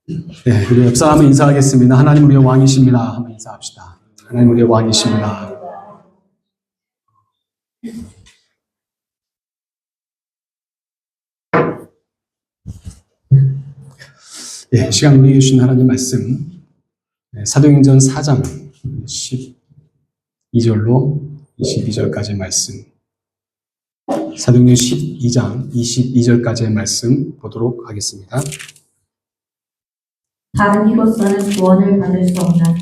네, 우리 옆 사람은 인사하겠습니다. 하나님 우리의 왕이십니다. 한번 인사합시다. 하나님 우리의 왕이십니다. 예, 시간 우리에게 주신 하나님 말씀 사도행전 4장 12절로 22절까지의 말씀, 사도행전 12장 22절까지의 말씀 보도록 하겠습니다. 다른 이로서는 구원을 받을 수 없나니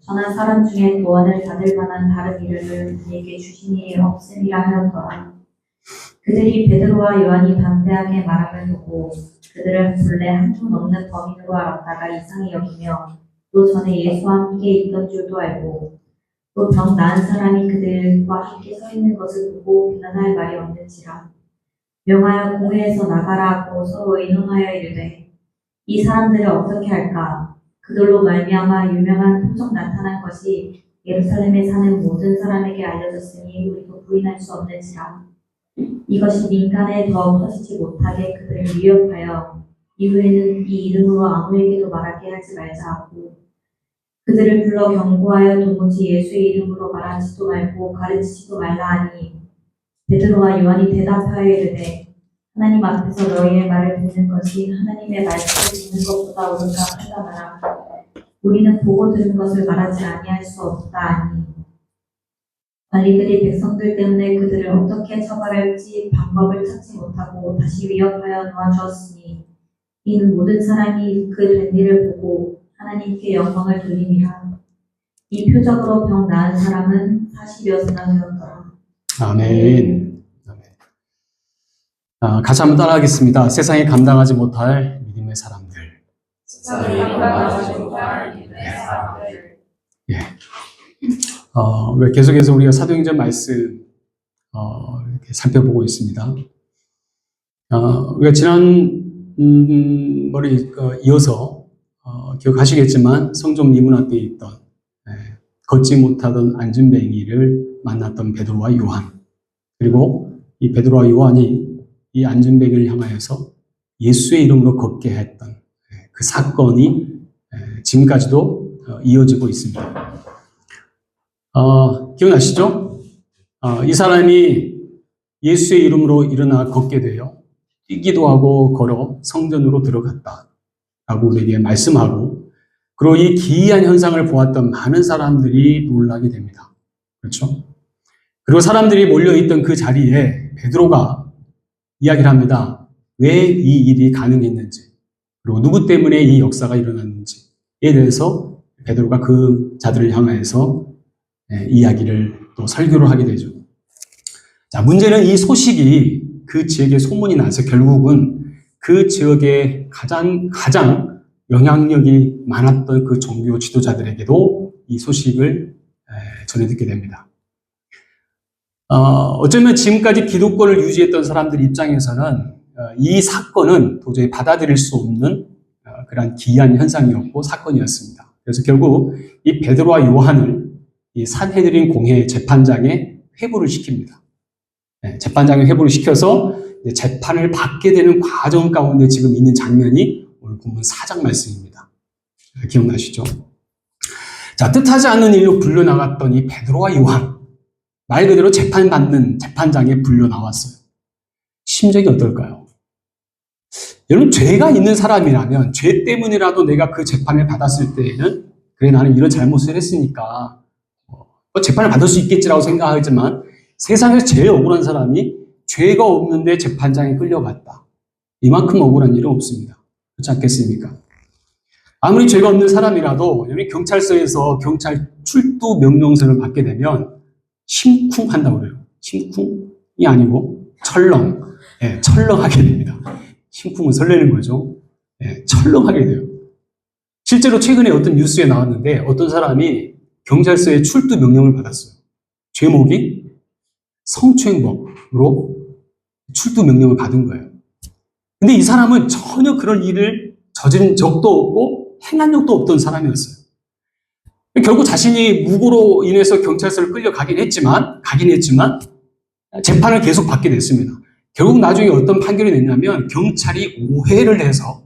전한 사람 중에 구원을 받을 만한 다른 이름을 그에게 주신 이 없음이라 하였더라. 그들이 베드로와 요한이 담대하게 말함을 보고 그들을 본래 한두 넘는 범인으로 알았다가 이상히 여기며 또 전에 예수와 함께 있던 줄도 알고 또 병 나은 사람이 그들과 함께 서 있는 것을 보고 비난할 말이 없는지라. 명하여 공회에서 나가라 하고 서로 의논하여 이르되 이 사람들을 어떻게 할까? 그들로 말미암아 유명한 표적 나타난 것이 예루살렘에 사는 모든 사람에게 알려졌으니 우리도 부인할 수 없는지라. 이것이 민간에 더 퍼지지 못하게 그들을 위협하여 이후에는 이 이름으로 아무에게도 말하게 하지 말자 하고 그들을 불러 경고하여 도무지 예수의 이름으로 말하지도 말고 가르치지도 말라 하니 베드로와 요한이 대답하여 이르되 하나님 앞에서 너희의 말을 듣는 것이 하나님의 말씀을 듣는 것보다 옳은가 판단하라. 우리는 보고 들은 것을 말하지 아니할 수 없다 하니 관리들이 백성들 때문에 그들을 어떻게 처벌할지 방법을 찾지 못하고 다시 위협하여 놓아주었으니 이는 모든 사람이 그 된 일을 보고 하나님께 영광을 돌림이라. 이 표적으로 병 나은 사람은 40여 사나 되었더라. 아멘. 같이 한번 따라하겠습니다. 세상에 감당하지 못할 믿음의 사람들. 세상에 감당하지 못할 믿음의 사람들. 예. 계속해서 우리가 사도행전 말씀 이렇게 살펴보고 있습니다. 우리가 지난 머리 이어서 기억하시겠지만 성전 미문 앞에 있던 걷지 못하던 안진뱅이를 만났던 베드로와 요한, 그리고 이 베드로와 요한이 이 안진뱅이를 향하여서 예수의 이름으로 걷게 했던 그 사건이 지금까지도 이어지고 있습니다. 기억나시죠? 이 사람이 예수의 이름으로 일어나 걷게 되어 뛰기도 하고 걸어 성전으로 들어갔다 라고 우리에게 말씀하고, 그리고 이 기이한 현상을 보았던 많은 사람들이 놀라게 됩니다. 그렇죠? 그리고 사람들이 몰려있던 그 자리에 베드로가 이야기를 합니다. 왜 이 일이 가능했는지, 그리고 누구 때문에 이 역사가 일어났는지에 대해서 베드로가 그 자들을 향하여서 이야기를 또 설교를 하게 되죠. 자, 문제는 이 소식이 그 지역에 소문이 나서 결국은 그 지역에 가장 영향력이 많았던 그 종교 지도자들에게도 이 소식을 전해 듣게 됩니다. 어쩌면 지금까지 기독권을 유지했던 사람들 입장에서는 이 사건은 도저히 받아들일 수 없는 그런 기이한 현상이었고 사건이었습니다. 그래서 결국 이 베드로와 요한을 이 산헤드린 공회 재판장에 회부를 시킵니다. 재판장에 회부를 시켜서 재판을 받게 되는 과정 가운데 지금 있는 장면이 오늘 본문 4장 말씀입니다. 기억나시죠? 자, 뜻하지 않는 일로 불려나갔던 이 베드로와 요한, 말 그대로 재판받는 재판장에 불려 나왔어요. 심정이 어떨까요? 여러분, 죄가 있는 사람이라면 죄 때문이라도 내가 그 재판을 받았을 때에는 그래, 나는 이런 잘못을 했으니까 재판을 받을 수 있겠지라고 생각하지만 세상에서 제일 억울한 사람이 죄가 없는데 재판장에 끌려갔다. 이만큼 억울한 일은 없습니다. 그렇지 않겠습니까? 아무리 죄가 없는 사람이라도 여기 경찰서에서 경찰 출두 명령서를 받게 되면 심쿵한다고 그래요. 심쿵이 아니고 철렁. 철렁하게 됩니다. 심쿵은 설레는 거죠. 철렁하게 돼요. 실제로 최근에 어떤 뉴스에 나왔는데 어떤 사람이 경찰서에 출두 명령을 받았어요. 제목이 성추행범으로 출두 명령을 받은 거예요. 근데 이 사람은 전혀 그런 일을 저지른 적도 없고 행한 적도 없던 사람이었어요. 결국 자신이 무고로 인해서 경찰서를 끌려가긴 했지만 재판을 계속 받게 됐습니다. 결국 나중에 어떤 판결이 냈냐면 경찰이 오해를 해서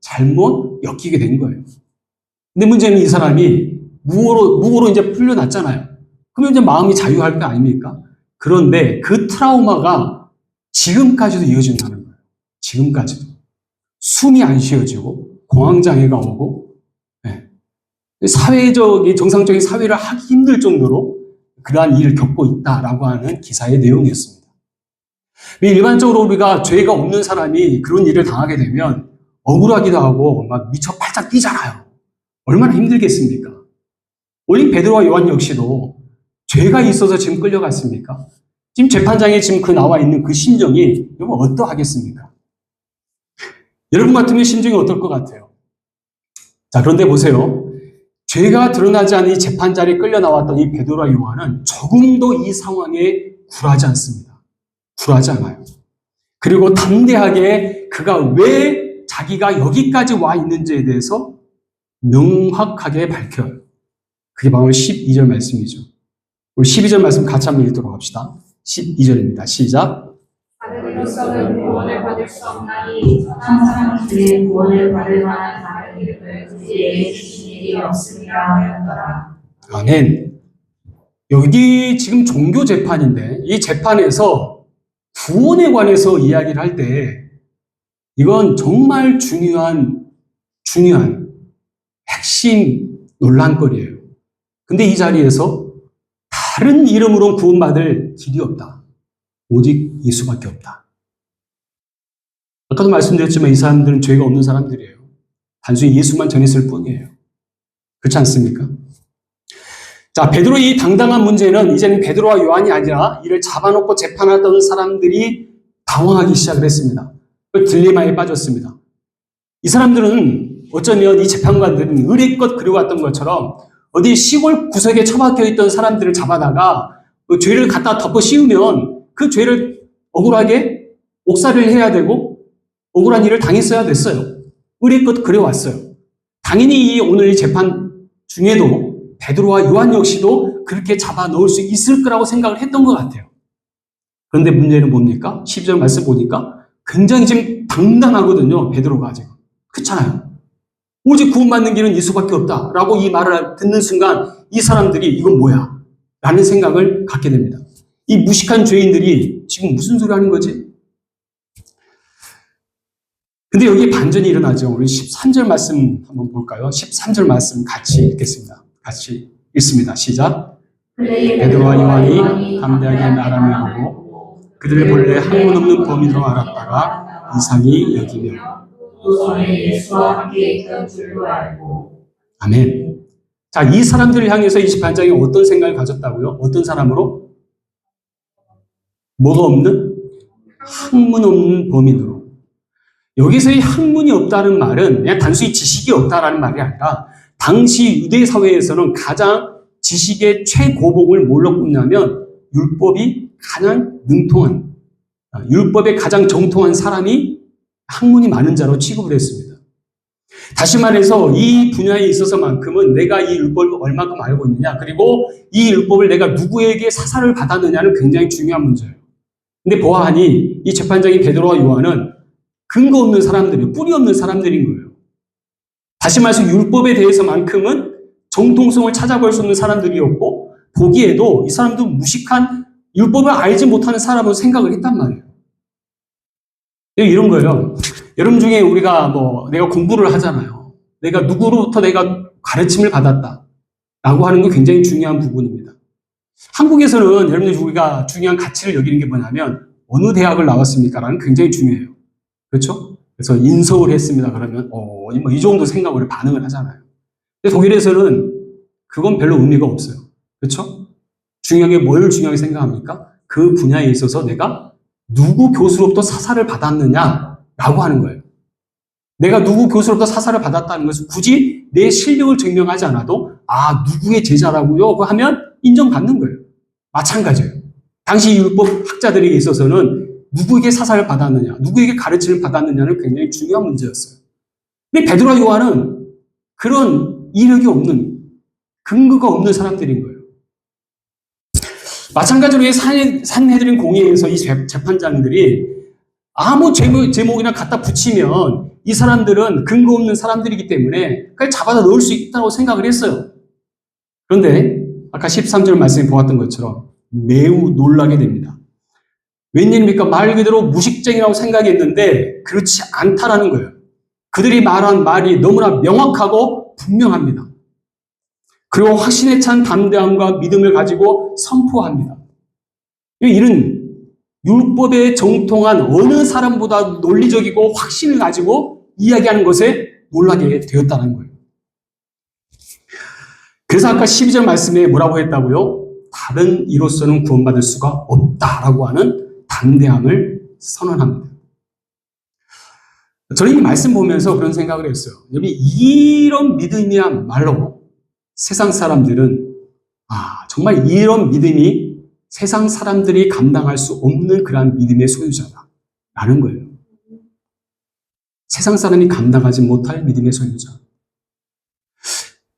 잘못 엮이게 된 거예요. 근데 문제는 이 사람이 무고로 이제 풀려났잖아요. 그러면 이제 마음이 자유할 거 아닙니까? 그런데 그 트라우마가 지금까지도 이어진다는 거예요. 지금까지도. 숨이 안 쉬어지고, 공황장애가 오고, 사회적인, 정상적인 사회를 하기 힘들 정도로 그러한 일을 겪고 있다라고 하는 기사의 내용이었습니다. 일반적으로 우리가 죄가 없는 사람이 그런 일을 당하게 되면 억울하기도 하고 막 미쳐 팔짝 뛰잖아요. 얼마나 힘들겠습니까? 오늘 베드로와 요한 역시도 죄가 있어서 지금 끌려갔습니까? 지금 재판장에 지금 나와 있는 그 심정이 여러분 어떠하겠습니까? 여러분 같으면 심정이 어떨 것 같아요? 자, 그런데 보세요. 죄가 드러나지 않은 이 재판자리에 끌려 나왔던 이 베드로와 요한은 조금도 이 상황에 굴하지 않습니다. 굴하지 않아요. 그리고 담대하게 그가 왜 자기가 여기까지 와 있는지에 대해서 명확하게 밝혀요. 그게 바로 12절 말씀이죠. 우리 12절 말씀 같이 한번 읽도록 합시다. 12절입니다. 시작. 아들로서는 구원을 받을 수 없나니 한 사람이 그의 구원을 받을 만한 다른 이름을 그에게 주신 일이 없음이라 하였더라. 아멘. 여기 지금 종교 재판인데 이 재판에서 구원에 관해서 이야기를 할 때 이건 정말 중요한 핵심 논란거리예요. 근데 이 자리에서 다른 이름으로 구원받을 길이 없다. 오직 예수밖에 없다. 아까도 말씀드렸지만 이 사람들은 죄가 없는 사람들이에요. 단순히 예수만 전했을 뿐이에요. 그렇지 않습니까? 자, 베드로의 이 당당한 문제는 이제는 베드로와 요한이 아니라 이를 잡아놓고 재판하던 사람들이 당황하기 시작을 했습니다. 그 딜레마에 빠졌습니다. 이 사람들은 어쩌면 이 재판관들은 의례껏 그려왔던 것처럼 어디 시골 구석에 처박혀 있던 사람들을 잡아다가 그 죄를 갖다 덮어 씌우면 그 죄를 억울하게 옥살이를 해야 되고 억울한 일을 당했어야 됐어요. 의례껏 그려왔어요. 당연히 오늘 이 재판 중에도 베드로와 요한 역시도 그렇게 잡아 넣을 수 있을 거라고 생각을 했던 것 같아요. 그런데 문제는 뭡니까? 12절 말씀 보니까 굉장히 지금 당당하거든요. 베드로가 지금. 그렇잖아요. 오직 구원받는 길은 예수밖에 없다라고 이 말을 듣는 순간 이 사람들이 이건 뭐야? 라는 생각을 갖게 됩니다. 이 무식한 죄인들이 지금 무슨 소리 하는 거지? 근데 여기에 반전이 일어나죠. 우리 13절 말씀 한번 볼까요? 13절 말씀 같이 읽겠습니다. 같이 읽습니다. 시작. 베드로와 요한이 담대하게 나라를 보고 그들을 본래 학문 없는 범인으로 알았다가 이상히 여기며 또 전에 예수와 함께 있던 줄로 알고. 아멘. 자, 이 사람들을 향해서 이 재판장이 어떤 생각을 가졌다고요? 어떤 사람으로? 뭐가 없는? 학문 없는 범인으로. 여기서 이 학문이 없다는 말은 그냥 단순히 지식이 없다라는 말이 아니라 당시 유대 사회에서는 가장 지식의 최고봉을 뭘로 꼽냐면 율법이 가장 능통한, 율법에 가장 정통한 사람이 학문이 많은 자로 취급을 했습니다. 다시 말해서 이 분야에 있어서만큼은 내가 이 율법을 얼마큼 알고 있느냐, 그리고 이 율법을 내가 누구에게 사사를 받았느냐는 굉장히 중요한 문제예요. 근데 보아하니 이 재판장인 베드로와 요한은 근거 없는 사람들이에요. 뿌리 없는 사람들인 거예요. 다시 말해서 율법에 대해서만큼은 정통성을 찾아볼 수 없는 사람들이었고 보기에도 이 사람도 무식한 율법을 알지 못하는 사람으로 생각을 했단 말이에요. 이런 거예요. 여러분 중에 우리가 내가 공부를 하잖아요. 내가 누구로부터 내가 가르침을 받았다 라고 하는 건 굉장히 중요한 부분입니다. 한국에서는 여러분들 우리가 중요한 가치를 여기는 게 뭐냐면 어느 대학을 나왔습니까? 라는 굉장히 중요해요. 그렇죠? 그래서 인서울 했습니다. 그러면 이 정도 생각으로 반응을 하잖아요. 근데 독일에서는 그건 별로 의미가 없어요. 그렇죠? 중요하게 뭘 중요하게 생각합니까? 그 분야에 있어서 내가 누구 교수로부터 사사를 받았느냐라고 하는 거예요. 내가 누구 교수로부터 사사를 받았다는 것은 굳이 내 실력을 증명하지 않아도 누구의 제자라고요 하면 인정받는 거예요. 마찬가지예요. 당시 율법 학자들에게 있어서는 누구에게 사사를 받았느냐, 누구에게 가르침을 받았느냐는 굉장히 중요한 문제였어요. 근데 베드로와 요한은 그런 이력이 없는, 근거가 없는 사람들인 거예요. 마찬가지로 이 산헤드린 공회에서 이 재판장들이 아무 제목이나 갖다 붙이면 이 사람들은 근거 없는 사람들이기 때문에 그냥 잡아다 넣을 수 있다고 생각을 했어요. 그런데 아까 13절 말씀에 보았던 것처럼 매우 놀라게 됩니다. 웬일입니까? 말 그대로 무식쟁이라고 생각했는데 그렇지 않다라는 거예요. 그들이 말한 말이 너무나 명확하고 분명합니다. 그리고 확신에 찬 담대함과 믿음을 가지고 선포합니다. 이는 율법에 정통한 어느 사람보다 논리적이고 확신을 가지고 이야기하는 것에 놀라게 되었다는 거예요. 그래서 아까 12절 말씀에 뭐라고 했다고요? 다른 이로서는 구원받을 수가 없다라고 하는 담대함을 선언합니다. 저는 이 말씀 보면서 그런 생각을 했어요. 이런 믿음이야말로 세상 사람들은 정말 이런 믿음이 세상 사람들이 감당할 수 없는 그러한 믿음의 소유자다라는 거예요. 세상 사람이 감당하지 못할 믿음의 소유자.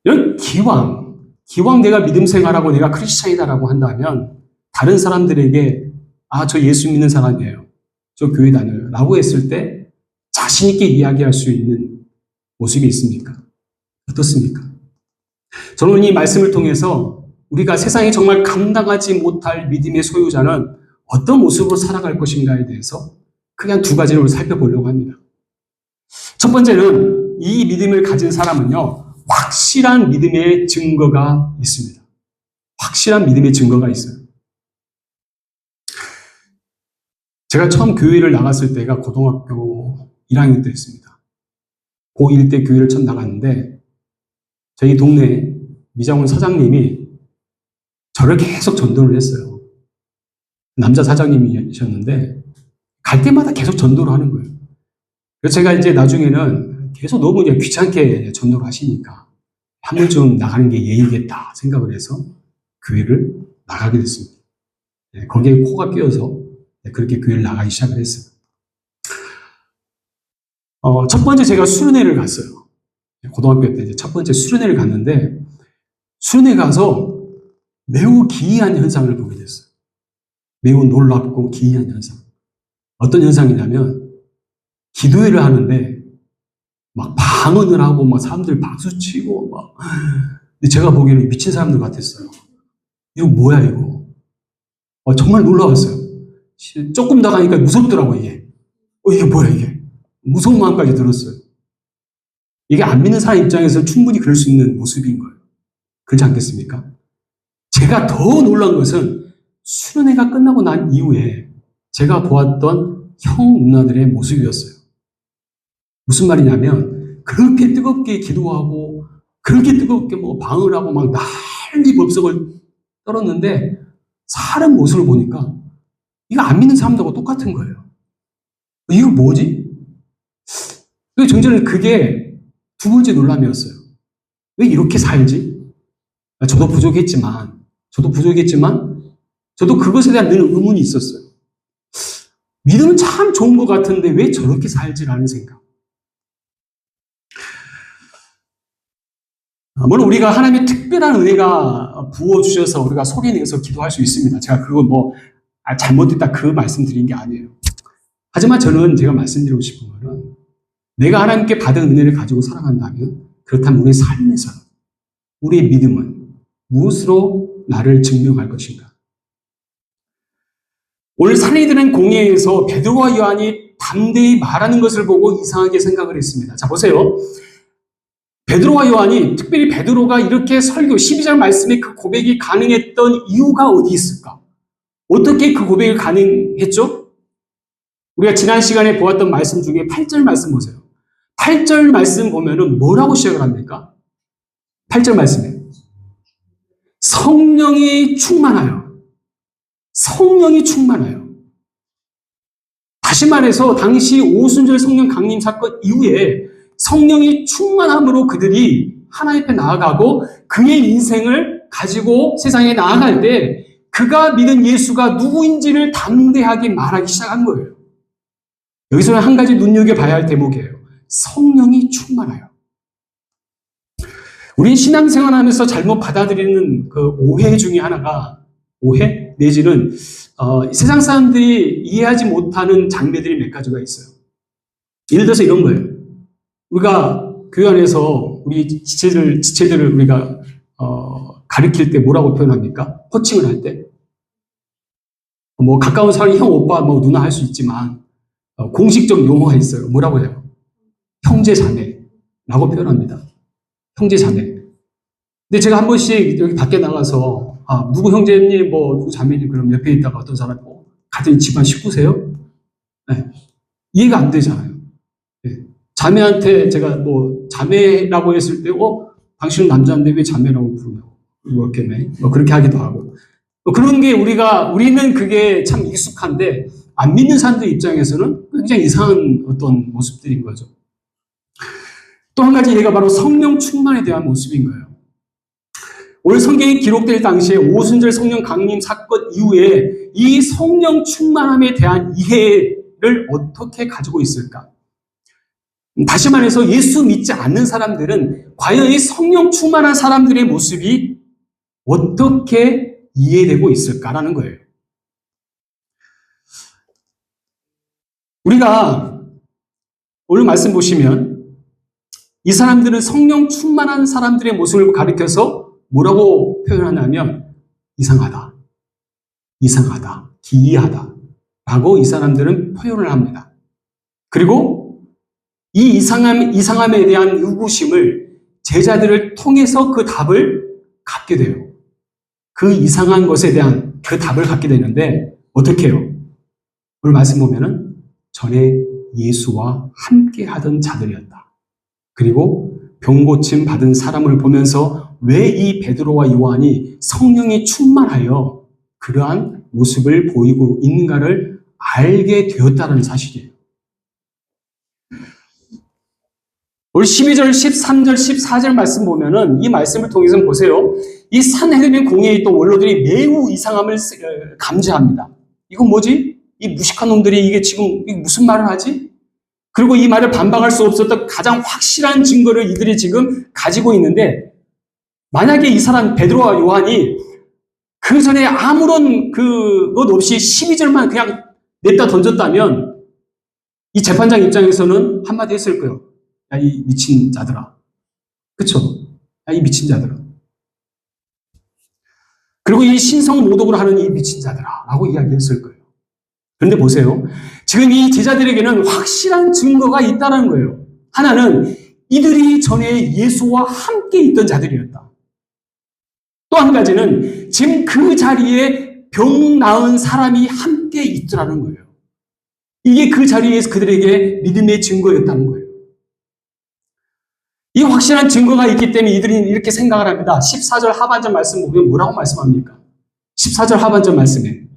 이런 기왕 내가 믿음 생활하고 내가 크리스찬이다라고 한다면 다른 사람들에게 저 예수 믿는 사람이에요. 저 교회 다녀요. 라고 했을 때 자신 있게 이야기할 수 있는 모습이 있습니까? 어떻습니까? 저는 이 말씀을 통해서 우리가 세상에 정말 감당하지 못할 믿음의 소유자는 어떤 모습으로 살아갈 것인가에 대해서 크게 한 두 가지를 살펴보려고 합니다. 첫 번째는 이 믿음을 가진 사람은요, 확실한 믿음의 증거가 있습니다. 확실한 믿음의 증거가 있어요. 제가 처음 교회를 나갔을 때가 고등학교 1학년 때였습니다. 고1 때 교회를 처음 나갔는데 저희 동네 미장원 사장님이 저를 계속 전도를 했어요. 남자 사장님이셨는데 갈 때마다 계속 전도를 하는 거예요. 그래서 제가 이제 나중에는 계속 너무 귀찮게 전도를 하시니까 한 번쯤 나가는 게 예의겠다 생각을 해서 교회를 나가게 됐습니다. 거기에 코가 끼어서 그렇게 교회를 나가기 시작을 했어요. 첫 번째 제가 수련회를 갔어요. 고등학교 때 이제 첫 번째 수련회를 갔는데 수련회 가서 매우 기이한 현상을 보게 됐어요. 매우 놀랍고 기이한 현상. 어떤 현상이냐면 기도회를 하는데 막 방언을 하고 막 사람들 박수 치고 막 근데 제가 보기에는 미친 사람들 같았어요. 이거 뭐야 이거? 정말 놀라웠어요. 조금 더 가니까 무섭더라고 이게. 이게 뭐야 이게? 무서운 마음까지 들었어요. 이게 안 믿는 사람 입장에서 충분히 그럴 수 있는 모습인 거예요. 그렇지 않겠습니까? 제가 더 놀란 것은 수련회가 끝나고 난 이후에 제가 보았던 형 누나들의 모습이었어요. 무슨 말이냐면 그렇게 뜨겁게 기도하고 그렇게 뜨겁게 방을 하고 막 난리 법석을 떨었는데 사람 모습을 보니까 이거 안 믿는 사람들하고 똑같은 거예요. 이거 뭐지? 정전은 그게 두 번째 논란이었어요. 왜 이렇게 살지? 저도 부족했지만 저도 그것에 대한 늘 의문이 있었어요. 믿음은 참 좋은 것 같은데 왜 저렇게 살지라는 생각. 물론 우리가 하나님의 특별한 은혜가 부어주셔서 우리가 소리내서 기도할 수 있습니다. 제가 그거 잘못됐다 그 말씀 드린 게 아니에요. 하지만 저는 제가 말씀드리고 싶은 거는 내가 하나님께 받은 은혜를 가지고 살아간다면 그렇다면 우리의 삶에서 우리의 믿음은 무엇으로 나를 증명할 것인가? 오늘 살리드는 공예에서 베드로와 요한이 담대히 말하는 것을 보고 이상하게 생각을 했습니다. 자, 보세요. 베드로와 요한이, 특별히 베드로가 이렇게 설교, 12절 말씀에 그 고백이 가능했던 이유가 어디 있을까? 어떻게 그 고백이 가능했죠? 우리가 지난 시간에 보았던 말씀 중에 8절 말씀 보세요. 8절 말씀 보면은 뭐라고 시작을 합니까? 8절 말씀에. 성령이 충만하여. 성령이 충만하여. 다시 말해서 당시 오순절 성령 강림 사건 이후에 성령이 충만함으로 그들이 하나님 앞에 나아가고 그의 인생을 가지고 세상에 나아갈 때 그가 믿은 예수가 누구인지를 담대하게 말하기 시작한 거예요. 여기서는 한 가지 눈여겨봐야 할 대목이에요. 성령이 충만하여. 우리 신앙생활하면서 잘못 받아들이는 그 오해 중에 하나가 오해 내지는 세상 사람들이 이해하지 못하는 장면들이 몇 가지가 있어요. 예를 들어서 이런 거예요. 우리가 교회 안에서 우리 지체들을 우리가 가르칠 때 뭐라고 표현합니까? 호칭을 할 때. 뭐 가까운 사람이 형, 오빠, 뭐 누나 할 수 있지만 공식적 용어가 있어요. 뭐라고 해요? 형제 자매라고 표현합니다. 형제 자매. 근데 제가 한 번씩 여기 밖에 나가서 누구 형제님, 뭐 누구 자매님, 그럼 옆에 있다가 어떤 사람이 같은 집안 식구세요? 네. 이해가 안 되잖아요. 네. 자매한테 제가 뭐 자매라고 했을 때, 당신은 남자인데 왜 자매라고 부르냐고. 뭐 그렇게 하기도 하고. 그런 게 우리는 그게 참 익숙한데, 안 믿는 사람들 입장에서는 굉장히 이상한 어떤 모습들인 거죠. 또 한 가지 예가 바로 성령 충만에 대한 모습인 거예요. 오늘 성경이 기록될 당시에 오순절 성령 강림 사건 이후에 이 성령 충만함에 대한 이해를 어떻게 가지고 있을까? 다시 말해서 예수 믿지 않는 사람들은 과연 이 성령 충만한 사람들의 모습이 어떻게 이해되고 있을까라는 거예요. 우리가 오늘 말씀 보시면 이 사람들은 성령 충만한 사람들의 모습을 가리켜서 뭐라고 표현하냐면 이상하다, 기이하다 라고 이 사람들은 표현을 합니다. 그리고 이 이상함에 대한 의구심을 제자들을 통해서 그 답을 갖게 돼요. 그 이상한 것에 대한 그 답을 갖게 되는데 어떻게 해요? 오늘 말씀 보면은 전에 예수와 함께 하던 자들이었다. 그리고 병고침 받은 사람을 보면서 왜 이 베드로와 요한이 성령이 충만하여 그러한 모습을 보이고 있는가를 알게 되었다는 사실이에요. 오늘 12절, 13절, 14절 말씀 보면은 이 말씀을 통해서 보세요. 이 산헤드린 공회에 있던 원로들이 매우 이상함을 감지합니다. 이건 뭐지? 이 무식한 놈들이 이게 지금 무슨 말을 하지? 그리고 이 말을 반박할 수 없었던 가장 확실한 증거를 이들이 지금 가지고 있는데 만약에 이 사람 베드로와 요한이 그 전에 아무런 그것 없이 12절만 그냥 냈다 던졌다면 이 재판장 입장에서는 한마디 했을 거예요. 야, 이 미친 자들아. 그쵸? 야, 이 미친 자들아. 그리고 이 신성 모독을 하는 이 미친 자들아. 라고 이야기했을 거예요. 그런데 보세요. 지금 이 제자들에게는 확실한 증거가 있다는 거예요. 하나는 이들이 전에 예수와 함께 있던 자들이었다. 또 한 가지는 지금 그 자리에 병 나은 사람이 함께 있더라는 거예요. 이게 그 자리에서 그들에게 믿음의 증거였다는 거예요. 이 확실한 증거가 있기 때문에 이들이 이렇게 생각을 합니다. 14절 하반절 말씀 보면 뭐라고 말씀합니까? 14절 하반절 말씀에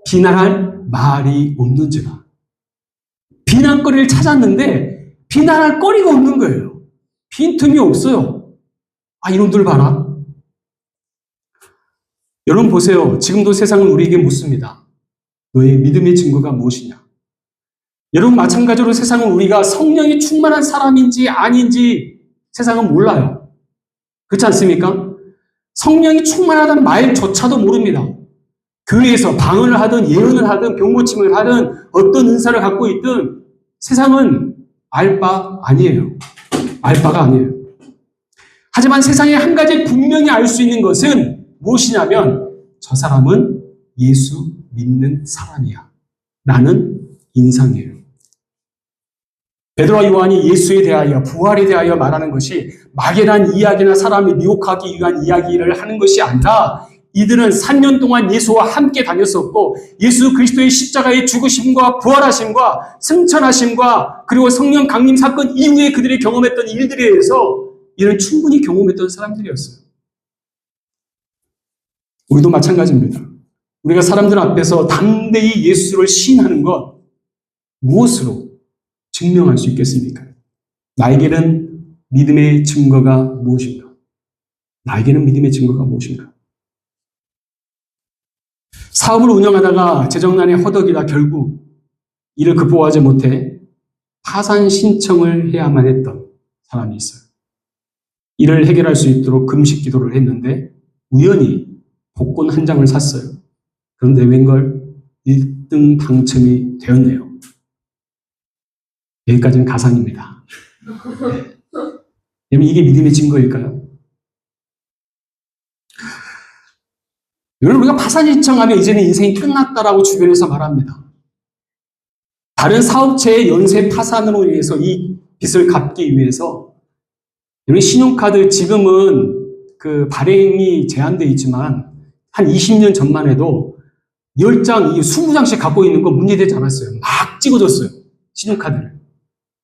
비난할 말이 없는지라. 비난거리를 찾았는데 비난할 거리가 없는 거예요. 빈틈이 없어요. 이놈들 봐라. 여러분 보세요. 지금도 세상은 우리에게 묻습니다. 너의 믿음의 증거가 무엇이냐? 여러분 마찬가지로 세상은 우리가 성령이 충만한 사람인지 아닌지 세상은 몰라요. 그렇지 않습니까? 성령이 충만하다는 말조차도 모릅니다. 교회에서 방언을 하든 예언을 하든 병고침을 하든 어떤 은사를 갖고 있든 세상은 알 바 아니에요. 알 바가 아니에요. 하지만 세상에 한 가지 분명히 알 수 있는 것은 무엇이냐면 저 사람은 예수 믿는 사람이야 라는 인상이에요. 베드로와 요한이 예수에 대하여 부활에 대하여 말하는 것이 막연한 이야기나 사람을 미혹하기 위한 이야기를 하는 것이 아니라 이들은 3년 동안 예수와 함께 다녔었고 예수 그리스도의 십자가의 죽으심과 부활하심과 승천하심과 그리고 성령 강림 사건 이후에 그들이 경험했던 일들에 대해서 이들은 충분히 경험했던 사람들이었어요. 우리도 마찬가지입니다. 우리가 사람들 앞에서 담대히 예수를 시인하는 것 무엇으로 증명할 수 있겠습니까? 나에게는 믿음의 증거가 무엇인가? 나에게는 믿음의 증거가 무엇인가? 사업을 운영하다가 재정난에 허덕이다 결국 이를 극복하지 못해 파산 신청을 해야만 했던 사람이 있어요. 이를 해결할 수 있도록 금식 기도를 했는데 우연히 복권 한 장을 샀어요. 그런데 웬걸 1등 당첨이 되었네요. 여기까지는 가상입니다. 여러분, 이게 믿음의 증거일까요? 여러분, 우리가 파산 신청하면 이제는 인생이 끝났다라고 주변에서 말합니다. 다른 사업체의 연쇄 파산으로 인해서 이 빚을 갚기 위해서, 여러분, 신용카드 지금은 그 발행이 제한되어 있지만 한 20년 전만 해도 10장, 20장씩 갖고 있는 거 문제되지 않았어요. 막 찍어줬어요. 신용카드를.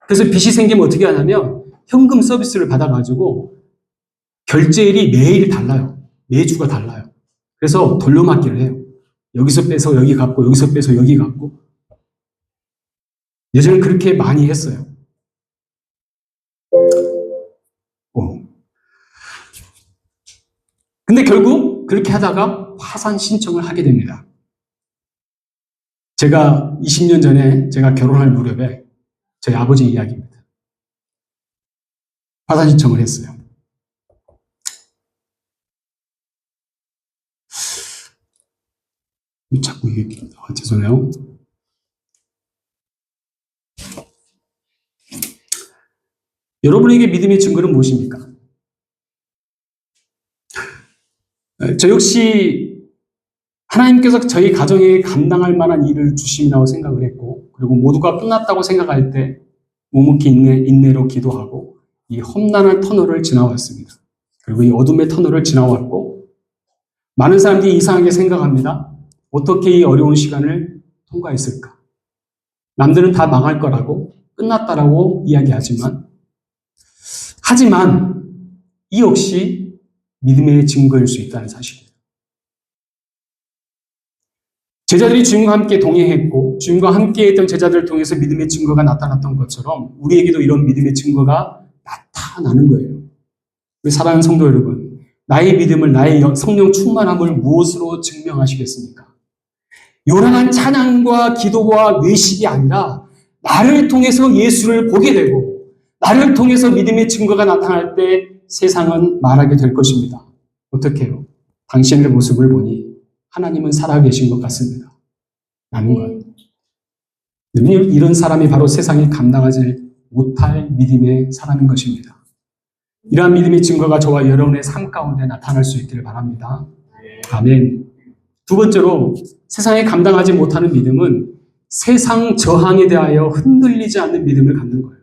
그래서 빚이 생기면 어떻게 하냐면 현금 서비스를 받아가지고 결제일이 매일 달라요. 매주가 달라요. 그래서 돌려막기를 해요. 여기서 빼서 여기 갚고 여기서 빼서 여기 갚고. 예전에 그렇게 많이 했어요. 근데 결국 그렇게 하다가 파산 신청을 하게 됩니다. 제가 20년 전에 제가 결혼할 무렵에 저희 아버지 이야기입니다. 파산 신청을 했어요. 자꾸 이게 죄송해요. 여러분에게 믿음의 증거는 무엇입니까? 저 역시 하나님께서 저희 가정에 감당할 만한 일을 주심이라고 생각을 했고, 그리고 모두가 끝났다고 생각할 때 묵묵히 인내로 기도하고 이 험난한 터널을 지나왔습니다. 그리고 이 어둠의 터널을 지나왔고, 많은 사람들이 이상하게 생각합니다. 어떻게 이 어려운 시간을 통과했을까? 남들은 다 망할 거라고, 끝났다라고 이야기하지만, 하지만 이 역시 믿음의 증거일 수 있다는 사실이에요. 제자들이 주님과 함께 동행했고 주님과 함께 했던 제자들을 통해서 믿음의 증거가 나타났던 것처럼 우리에게도 이런 믿음의 증거가 나타나는 거예요. 우리 사랑하는 성도 여러분, 나의 믿음을, 나의 성령 충만함을 무엇으로 증명하시겠습니까? 요란한 찬양과 기도와 외식이 아니라 나를 통해서 예수를 보게 되고 나를 통해서 믿음의 증거가 나타날 때 세상은 말하게 될 것입니다. 어떻게 해요? 당신의 모습을 보니 하나님은 살아계신 것 같습니다. 라는 것. 이런 사람이 바로 세상이 감당하지 못할 믿음의 사람인 것입니다. 이러한 믿음의 증거가 저와 여러분의 삶 가운데 나타날 수 있기를 바랍니다. 아멘. 두 번째로, 세상에 감당하지 못하는 믿음은 세상 저항에 대하여 흔들리지 않는 믿음을 갖는 거예요.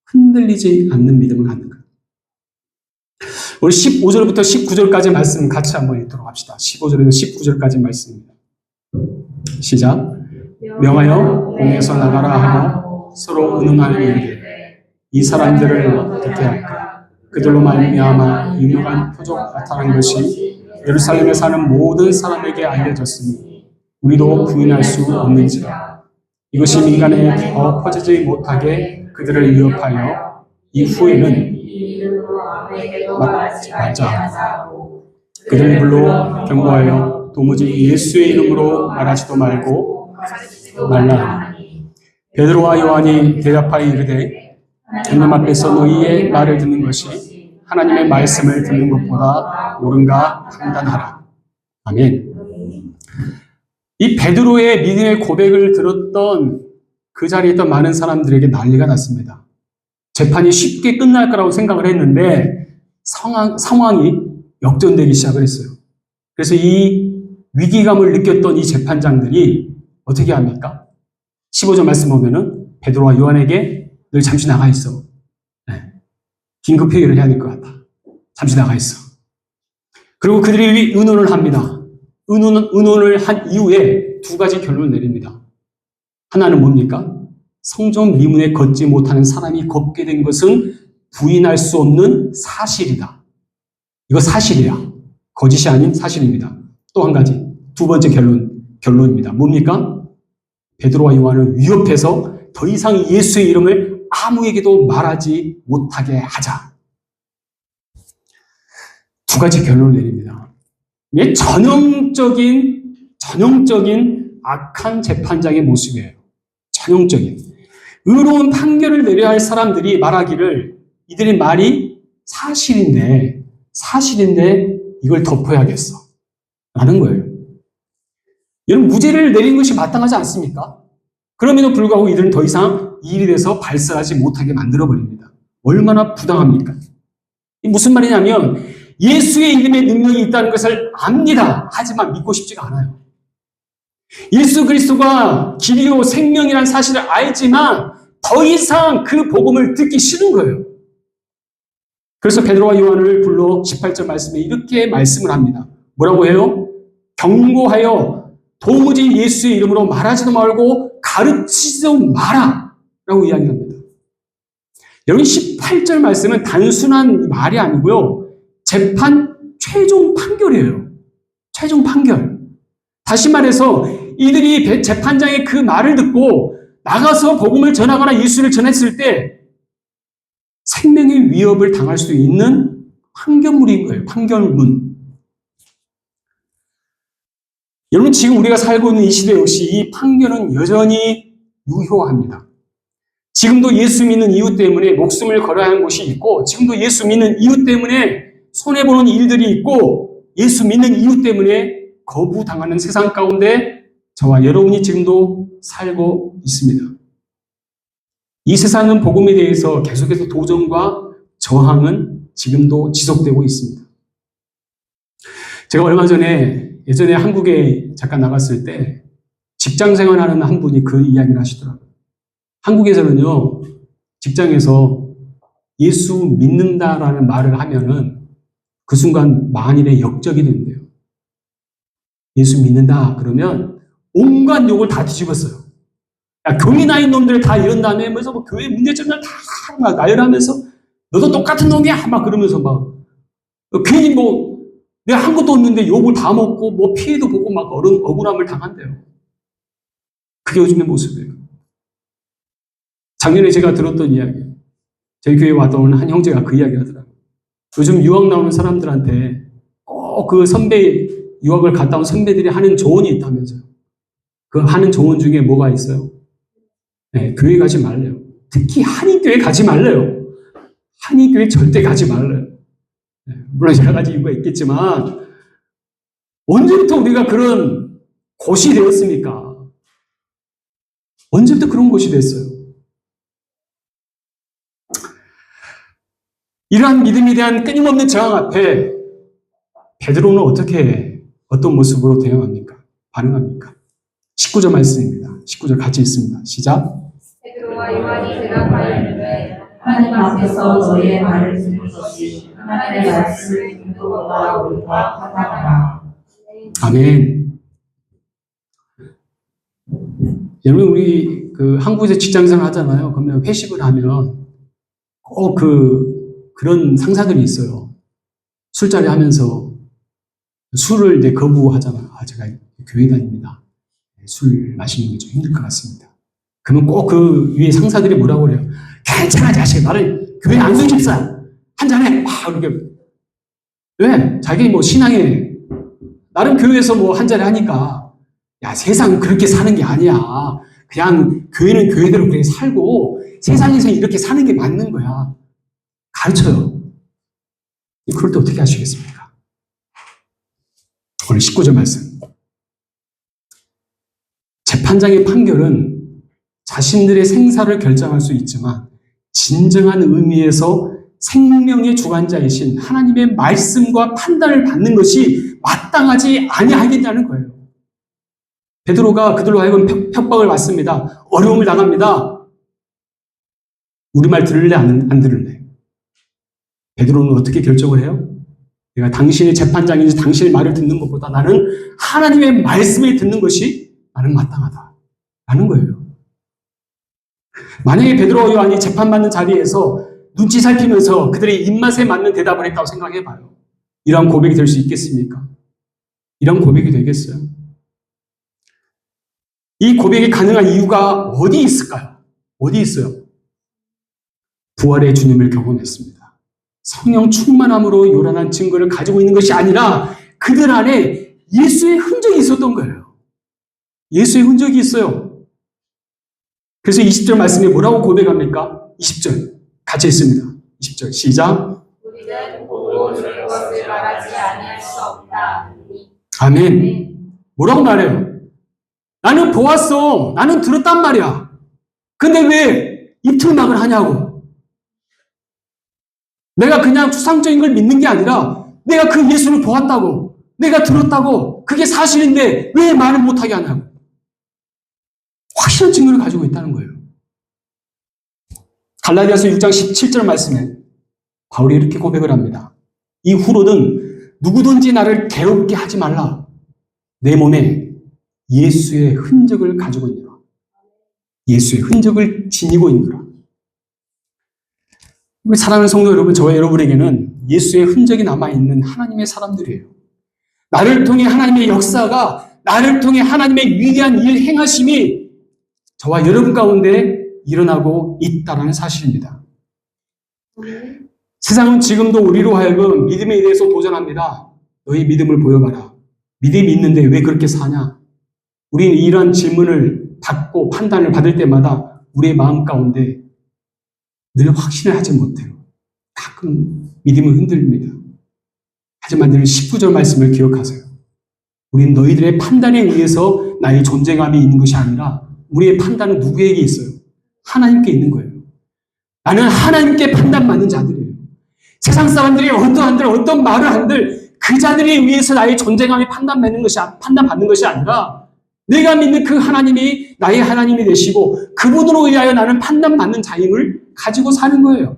흔들리지 않는 믿음을 갖는 거예요. 우리 15절부터 19절까지 말씀 같이 한번 읽도록 합시다. 15절에서 19절까지 말씀입니다. 시작. 명하여 공에서 나가라 하고 서로 의논하여 이르되 이 사람들을 어떻게 할까? 그들로 말미암아 유명한 표적 나타난 것이 예루살렘에 사는 모든 사람에게 알려졌으니 우리도 부인할 수 없는지라. 이것이 민간에 더 퍼지지 못하게 그들을 위협하여 이후에는 맞자 그들을 불러 경고하여 도무지 예수의 이름으로 말하지도 말고 말라 하니 베드로와 요한이 대답하여 이르되 하나님 앞에서 너희의 말을 듣는 것이 하나님의 말씀을 듣는 것보다 옳은가 판단하라. 아멘. 이 베드로의 믿음의 고백을 들었던 그 자리에 있던 많은 사람들에게 난리가 났습니다. 재판이 쉽게 끝날 거라고 생각을 했는데 상황이 역전되기 시작을 했어요. 그래서 이 위기감을 느꼈던 이 재판장들이 어떻게 합니까? 15절 말씀 보면은 베드로와 요한에게 너 잠시 나가 있어. 네. 긴급 회의를 해야 될 것 같아. 잠시 나가 있어. 그리고 그들이 의논을 합니다. 의논을 한 이후에 두 가지 결론을 내립니다. 하나는 뭡니까? 성전 미문에 걷지 못하는 사람이 걷게 된 것은 부인할 수 없는 사실이다. 이거 사실이야. 거짓이 아닌 사실입니다. 또 한 가지, 두 번째 결론입니다. 뭡니까? 베드로와 요한을 위협해서 더 이상 예수의 이름을 아무에게도 말하지 못하게 하자. 두 가지 결론을 내립니다. 이게 전형적인 악한 재판장의 모습이에요. 전형적인. 의로운 판결을 내려야 할 사람들이 말하기를 이들의 말이 사실인데 이걸 덮어야겠어. 라는 거예요. 이런 무죄를 내린 것이 마땅하지 않습니까? 그럼에도 불구하고 이들은 더 이상 이 일에 대해서 발설하지 못하게 만들어버립니다. 얼마나 부당합니까? 이 무슨 말이냐면 예수의 이름에 능력이 있다는 것을 압니다. 하지만 믿고 싶지가 않아요. 예수 그리스도가 길이요 생명이라는 사실을 알지만 더 이상 그 복음을 듣기 싫은 거예요. 그래서 베드로와 요한을 불러 18절 말씀에 이렇게 말씀을 합니다. 뭐라고 해요? 경고하여 도무지 예수의 이름으로 말하지도 말고 가르치지도 마라 라고 이야기합니다. 여러분 18절 말씀은 단순한 말이 아니고요. 재판 최종 판결이에요. 최종 판결. 다시 말해서 이들이 재판장의 그 말을 듣고 나가서 복음을 전하거나 예수를 전했을 때 생명의 위협을 당할 수 있는 판결문인 거예요. 판결문. 여러분 지금 우리가 살고 있는 이 시대 역시 이 판결은 여전히 유효합니다. 지금도 예수 믿는 이유 때문에 목숨을 걸어야 하는 곳이 있고 지금도 예수 믿는 이유 때문에 손해보는 일들이 있고 예수 믿는 이유 때문에 거부당하는 세상 가운데 저와 여러분이 지금도 살고 있습니다. 이 세상은 복음에 대해서 계속해서 도전과 저항은 지금도 지속되고 있습니다. 제가 얼마 전에 예전에 한국에 잠깐 나갔을 때 직장 생활하는 한 분이 그 이야기를 하시더라고요. 한국에서는요, 직장에서 예수 믿는다라는 말을 하면은 그 순간 만일의 역적이 된대요. 예수 믿는다 그러면 온갖 욕을 다 뒤집었어요. 야, 교회 나인 놈들 다 이런 다음에 하면서 뭐 교회 문제점들 다 막 나열하면서 너도 똑같은 놈이야 막 그러면서 막 괜히 뭐 내가 한 것도 없는데 욕을 다 먹고 뭐 피해도 보고 막 억울함을 당한대요. 그게 요즘의 모습이에요. 작년에 제가 들었던 이야기, 저희 교회에 왔던 한 형제가 그 이야기 하더라고요. 요즘 유학 나오는 사람들한테 꼭 그 선배, 유학을 갔다 온 선배들이 하는 조언이 있다면서요. 그 하는 조언 중에 뭐가 있어요? 네, 교회 가지 말래요. 특히 한인교회 가지 말래요. 한인교회 절대 가지 말래요. 네, 물론 여러 가지 이유가 있겠지만 언제부터 우리가 그런 곳이 되었습니까? 언제부터 그런 곳이 됐어요? 이러한 믿음에 대한 끊임없는 저항 앞에 베드로는 어떤 모습으로 대응합니까? 반응합니까? 19절 말씀입니다. 19절 같이 있습니다. 시작. 베드로와 요한이 대답하여 이르되 하나님 앞에서 너희의 말을 듣는 것이 하나님의 말씀을 듣는 것보다 옳다 하나라. 아멘. 여러분 우리 그 한국에서 직장생활 하잖아요. 그러면 회식을 하면 꼭 그런 상사들이 있어요. 술자리 하면서 술을 이제 거부하잖아요. 제가 교회 다닙니다. 술 마시는 게 좀 힘들 것 같습니다. 그러면 꼭 그 위에 상사들이 뭐라고 그래요? 괜찮아 자식, 나는 교회 안수 집사 한잔해. 막 이렇게. 왜? 자기 뭐 신앙에 나름 교회에서 뭐 한잔해 하니까 야 세상 그렇게 사는 게 아니야. 그냥 교회는 교회대로 그렇게 살고 세상에서 이렇게 사는 게 맞는 거야. 가르쳐요. 그럴 때 어떻게 하시겠습니까? 오늘 19절 말씀. 재판장의 판결은 자신들의 생사를 결정할 수 있지만 진정한 의미에서 생명의 주관자이신 하나님의 말씀과 판단을 받는 것이 마땅하지 아니하겠냐는 거예요. 베드로가 그들로 하여금 협박을 받습니다. 어려움을 당합니다. 우리 말 들을래 안 들을래? 베드로는 어떻게 결정을 해요? 내가 당신의 재판장인지 당신의 말을 듣는 것보다 나는 하나님의 말씀을 듣는 것이 나는 마땅하다. 라는 거예요. 만약에 베드로와 요한이 재판받는 자리에서 눈치 살피면서 그들의 입맛에 맞는 대답을 했다고 생각해봐요. 이런 고백이 될 수 있겠습니까? 이런 고백이 되겠어요? 이 고백이 가능한 이유가 어디 있을까요? 어디 있어요? 부활의 주님을 경험했습니다. 성령 충만함으로 요란한 증거를 가지고 있는 것이 아니라 그들 안에 예수의 흔적이 있었던 거예요. 예수의 흔적이 있어요. 그래서 20절 말씀에 뭐라고 고백합니까? 20절 같이 있습니다. 20절 시작. 우리는 보고 들은 것을 말하지 아니할 수 없다. 아멘. 뭐라고 말해요? 나는 보았어. 나는 들었단 말이야. 근데 왜 입틀막을 하냐고. 내가 그냥 추상적인 걸 믿는 게 아니라 내가 그 예수를 보았다고. 내가 들었다고. 그게 사실인데 왜 말을 못하게 하냐고. 확실한 증거를 가지고 있다는 거예요. 갈라디아서 6장 17절 말씀에 바울이 이렇게 고백을 합니다. 이후로는 누구든지 나를 괴롭게 하지 말라. 내 몸에 예수의 흔적을 가지고 있노라. 예수의 흔적을 지니고 있노라. 사랑하는 성도 여러분, 저와 여러분에게는 예수의 흔적이 남아있는 하나님의 사람들이에요. 나를 통해 하나님의 역사가, 나를 통해 하나님의 위대한 일 행하심이 저와 여러분 가운데 일어나고 있다는 사실입니다. 세상은 지금도 우리로 하여금 믿음에 대해서 도전합니다. 너희 믿음을 보여봐라. 믿음이 있는데 왜 그렇게 사냐? 우리는 이런 질문을 받고 판단을 받을 때마다 우리의 마음 가운데 늘 확신을 하지 못해요. 가끔 믿음이 흔들립니다. 하지만 늘 19절 말씀을 기억하세요. 우리는 너희들의 판단에 의해서 나의 존재감이 있는 것이 아니라 우리의 판단은 누구에게 있어요? 하나님께 있는 거예요. 나는 하나님께 판단받는 자들이에요. 세상 사람들이 어떤 말을 한들 그 자들에 의해서 나의 존재감이 판단받는 것이 아니라 내가 믿는 그 하나님이 나의 하나님이 되시고 그분으로 의하여 나는 판단받는 자임을 가지고 사는 거예요.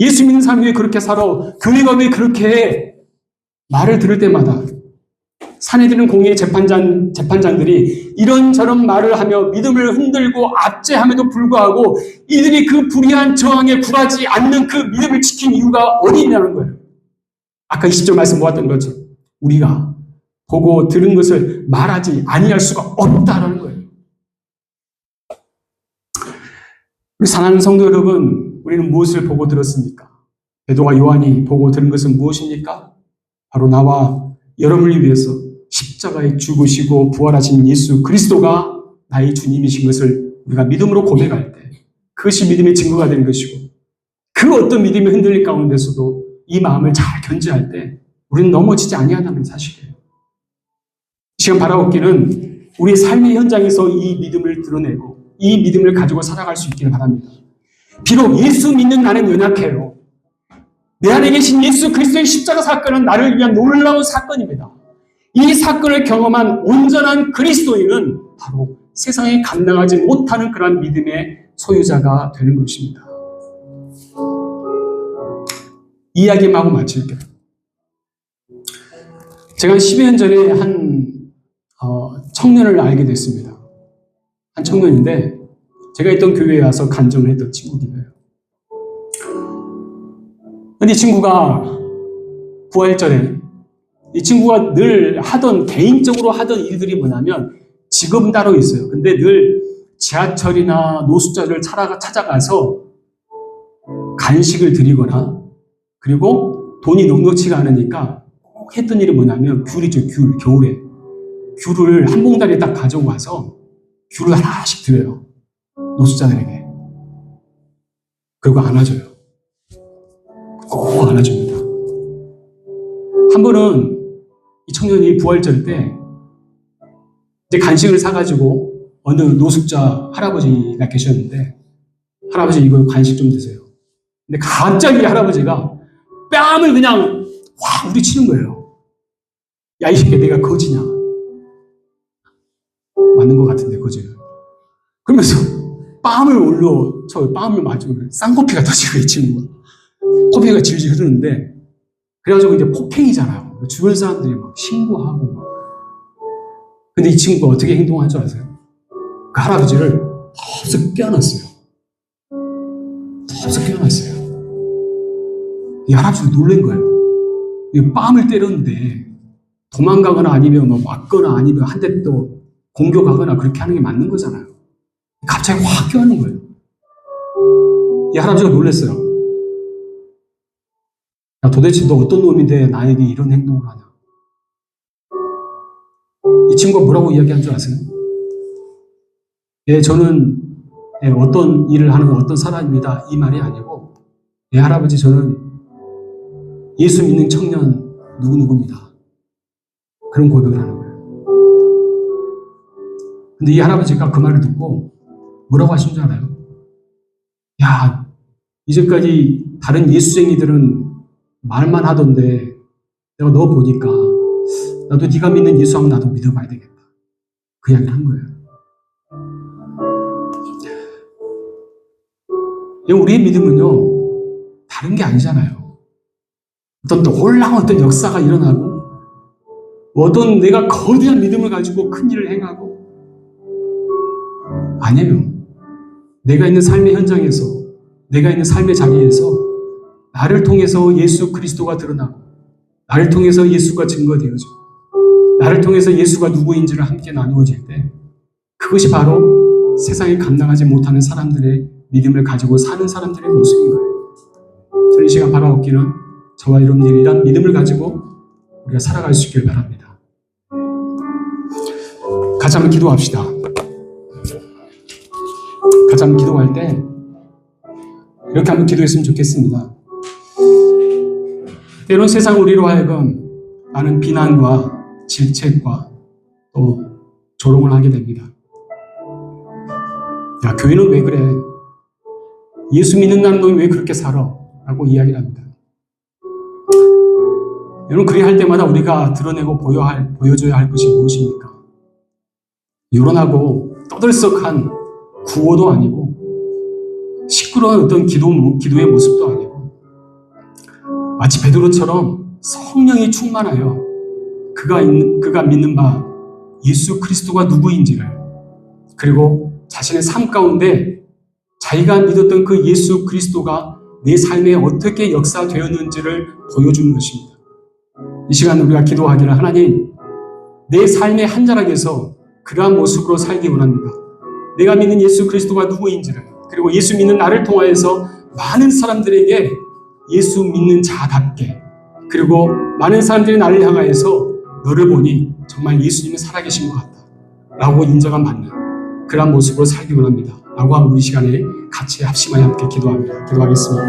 예수 믿는 사람이 왜 그렇게 살아? 교회가 왜 그렇게 해? 말을 들을 때마다 사내들은 공의의 재판장들이 이런저런 말을 하며 믿음을 흔들고 압제함에도 불구하고 이들이 그 불의한 저항에 굴하지 않는 그 믿음을 지킨 이유가 어디 있냐는 거예요. 아까 20절 말씀 모았던 것처럼 우리가 보고 들은 것을 말하지 아니할 수가 없다라는 거예요. 우리 사랑하는 성도 여러분, 우리는 무엇을 보고 들었습니까? 베드로와 요한이 보고 들은 것은 무엇입니까? 바로 나와 여러분을 위해서 십자가에 죽으시고 부활하신 예수 그리스도가 나의 주님이신 것을 우리가 믿음으로 고백할 때 그것이 믿음의 증거가 되는 것이고 그 어떤 믿음이 흔들릴 가운데서도 이 마음을 잘 견지할 때 우리는 넘어지지 아니한다는 사실이에요. 지금 바라옵기는 우리의 삶의 현장에서 이 믿음을 드러내고 이 믿음을 가지고 살아갈 수 있기를 바랍니다. 비록 예수 믿는 나는 연약해요. 내 안에 계신 예수 그리스도의 십자가 사건은 나를 위한 놀라운 사건입니다. 이 사건을 경험한 온전한 그리스도인은 바로 세상에 감당하지 못하는 그런 믿음의 소유자가 되는 것입니다. 이야기만 하고 마칠게요. 제가 10여 년 전에 한 청년을 알게 됐습니다. 한 청년인데 제가 있던 교회에 와서 간증을 했던 친구기도 해요. 근데 이 친구가 부활절에 이 친구가 늘 개인적으로 하던 일들이 뭐냐면 직업은 따로 있어요. 근데 늘 지하철이나 노숙자를 찾아가서 간식을 드리거나 그리고 돈이 넉넉치가 않으니까 꼭 했던 일이 뭐냐면 귤이죠, 귤. 겨울에. 귤을 한 봉다리에 딱 가지고 와서 귤을 하나씩 드려요. 노숙자들에게. 그리고 안아줘요. 꼭 안아줍니다. 한 번은 이 청년이 부활절 때 이제 간식을 사가지고 어느 노숙자 할아버지가 계셨는데 할아버지 이거 간식 좀 드세요. 근데 갑자기 할아버지가 뺨을 그냥 확 우리치는 거예요. 야, 이 새끼 내가 거지냐? 맞는 것 같은데 거지를. 그러면서 뺨을 맞으면 쌍코피가 터지고 이 친구가. 코피가 질질 흐르는데 그래가지고 이제 폭행이잖아요. 주변 사람들이 막 신고하고 막. 근데 이 친구가 어떻게 행동한 줄 아세요? 그 할아버지를 덥석 껴안았어요. 이 할아버지도 놀란 거예요. 이 뺨을 때렸는데 도망가거나 아니면 뭐 맞거나 아니면 한 대 또 공격하거나 그렇게 하는 게 맞는 거잖아요. 갑자기 확 껴안는 거예요. 이 할아버지가 놀랐어요. 야, 도대체 너 어떤 놈인데 나에게 이런 행동을 하냐? 이 친구가 뭐라고 이야기한 줄 아세요? 저는 어떤 일을 하는 어떤 사람입니다. 이 말이 아니고 할아버지 저는 예수 믿는 청년 누구누구입니다. 그런 고백을 하는 거예요. 근데 이 할아버지가 그 말을 듣고 뭐라고 하신 줄 알아요? 야, 이제까지 다른 예수쟁이들은 말만 하던데 내가 너 보니까 나도 네가 믿는 예수 한번 나도 믿어봐야 되겠다. 그 이야기를 한 거예요. 우리의 믿음은요, 다른 게 아니잖아요. 어떤 놀라운 어떤 역사가 일어나고, 어떤 내가 거대한 믿음을 가지고 큰 일을 행하고, 아니에요. 내가 있는 삶의 현장에서, 내가 있는 삶의 자리에서 나를 통해서 예수 그리스도가 드러나고, 나를 통해서 예수가 증거되어지고, 나를 통해서 예수가 누구인지를 함께 나누어질 때, 그것이 바로 세상에 감당하지 못하는 사람들의 믿음을 가지고 사는 사람들의 모습인 거예요. 저는 이 시간 바라옵기는 저와 여러분들이 이런 믿음을 가지고 우리가 살아갈 수 있길 바랍니다. 같이 한번 기도합시다. 같이 한번 기도할 때 이렇게 한번 기도했으면 좋겠습니다. 때론 세상 우리로 하여금 많은 비난과 질책과 또 조롱을 하게 됩니다. 야, 교회는 왜 그래? 예수 믿는 나는 너 왜 그렇게 살아? 라고 이야기를 합니다. 여러분, 그리 할 때마다 우리가 드러내고 보여줘야 할 것이 무엇입니까? 요란하고 떠들썩한 구호도 아니고 시끄러운 어떤 기도의 모습도 아니고 마치 베드로처럼 성령이 충만하여 그가 믿는 바 예수 그리스도가 누구인지를, 그리고 자신의 삶 가운데 자기가 믿었던 그 예수 그리스도가 내 삶에 어떻게 역사되었는지를 보여주는 것입니다. 이 시간 우리가 기도하기를, 하나님, 내 삶의 한 자락에서 그러한 모습으로 살기 원합니다. 내가 믿는 예수 그리스도가 누구인지를, 그리고 예수 믿는 나를 통하여서 많은 사람들에게 예수 믿는 자답게, 그리고 많은 사람들이 나를 향하여서 너를 보니 정말 예수님은 살아계신 것 같다 라고 인정을 받는 그러한 모습으로 살기 원합니다 라고 하는 우리 시간에 같이 합심하여 함께 기도하겠습니다.